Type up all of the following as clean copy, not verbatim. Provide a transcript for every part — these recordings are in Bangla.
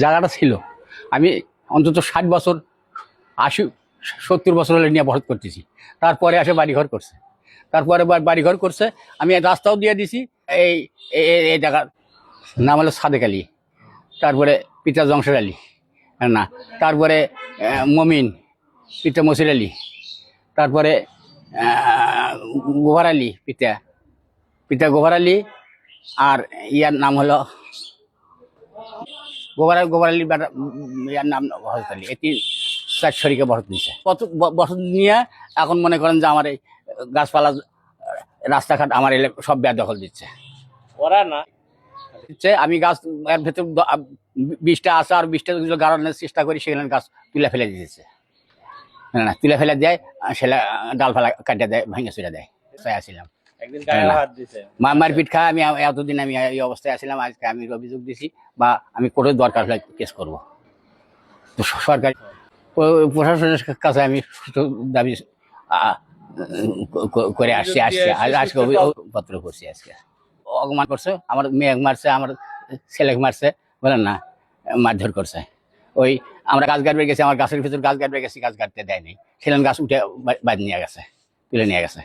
জায়গাটা ছিল, আমি অন্তত 60 বছর 80-70 বছর হলে নিয়ে বসত করতেছি। তারপরে আসে বাড়িঘর করছে, তারপরে বাড়িঘর করছে, আমি রাস্তাও দিয়ে দিছি। এই এই জায়গার নাম হলো সাদেক আলী, তারপরে পিতা জংশের আলী না, তারপরে মমিন, পিতা মসির আলী, তারপরে গোভার আলী, পিতা গোভার আলী, আর ইয়ার নাম হলো গোভার আলী, ইয়ার নাম হজরত আলী। এটি 4 শরীকে বসত নিচ্ছে। কত বসত নিয়ে এখন মনে করেন যে আমার এই গাছপালা রাস্তাঘাট আমার এলে সব বেদখল দিচ্ছে। ওরা না আমি গাছ এর ভেতর 20টা আছে, আর 20টা গাড়ানোর চেষ্টা করি, সেখানে গাছ তুলে ফেলে দিতেছে। না তুলে ফেলে দেয়, সেটা ডালফালা কাটিয়ে দেয়, ভেঙে চুরে দেয়। আসছিলাম মারপিট খায়। আমি এতদিন আমি এই অবস্থায় আসছিলাম। আজকে আমি অভিযোগ দিছি, বা আমি কোর্টের দরকার হলে কেস করবো। তো সরকারি প্রশাসনের কাছে আমি দাবি করে আসছি আজকে পত্র করছি। আজকে অপমান করছে, আমার মেয়ে মারছে, আমার ছেলেকে মারছে, বলেন না, মারধর করছে। ওই আমরা গাছ কাটবে গেছি, আমার গাছের ভিতর গাছ কাটবে গেছি, গাছ কাটতে দেয়নি, সেখানে গাছ উঠে বাদ নিয়ে গেছে, তুলে নিয়ে গেছে।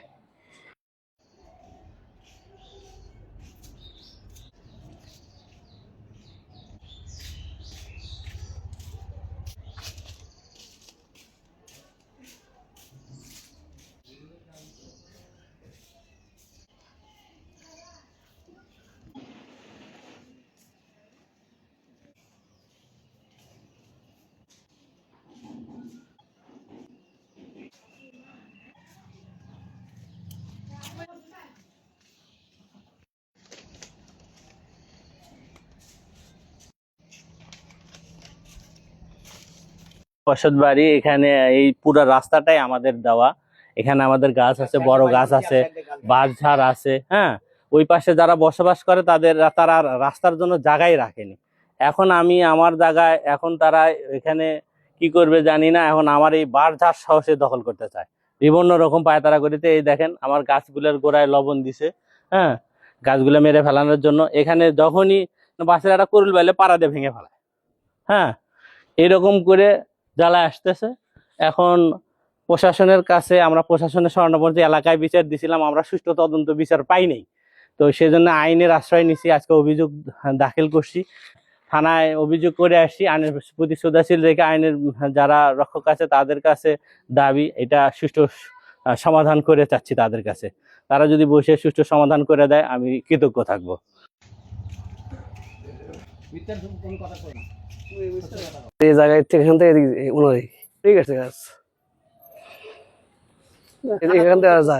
বসত বাড়ি, এখানে এই পুরো রাস্তাটাই আমাদের দেওয়া। এখানে আমাদের গাছ আছে, বড় গাছ আছে, বাঁশঝাড় আছে। হ্যাঁ, ওই পাশে যারা বসবাস করে তারা রাস্তার জন্য জায়গায় রাখেনি। এখন আমি আমার জায়গায়, এখন তারা এখানে কি করবে জানি না। এখন আমার এই বাঁশঝাড় সহ সে দখল করতে চায়, বিভিন্ন রকম পায়তারা করিতে। এই দেখেন আমার গাছগুলোর গোড়ায় লবণ দিছে, হ্যাঁ, গাছগুলো মেরে ফেলানোর জন্য। এখানে যখনই বাসের একটা কুরুল বেলে পাড়া দিয়ে ভেঙে ফেলায়। হ্যাঁ, এরকম করে জ্বালা আসতেছে। এখন প্রশাসনের কাছে আমরা প্রশাসনের স্বর্ণপঞ্চী এলাকায় বিচার দিছিলাম, আমরা সুষ্ঠু তদন্ত বিচার পাই নাই। তো সেজন্য আইনের আশ্রয় নিছি, আজকে অভিযোগ দাখিল করছি, থানায় অভিযোগ করে আসছি। আইনের প্রতি শ্রদ্ধাশীল রেখে আইনের যারা রক্ষক আছে তাদের কাছে দাবি এটা সুষ্ঠু সমাধান করে চাচ্ছি তাদের কাছে। তারা যদি বসে সুষ্ঠু সমাধান করে দেয় আমি কৃতজ্ঞ থাকবো। এই জায়গায় থেকে এখান থেকে ঠিক আছে গাছ এখান থেকে যা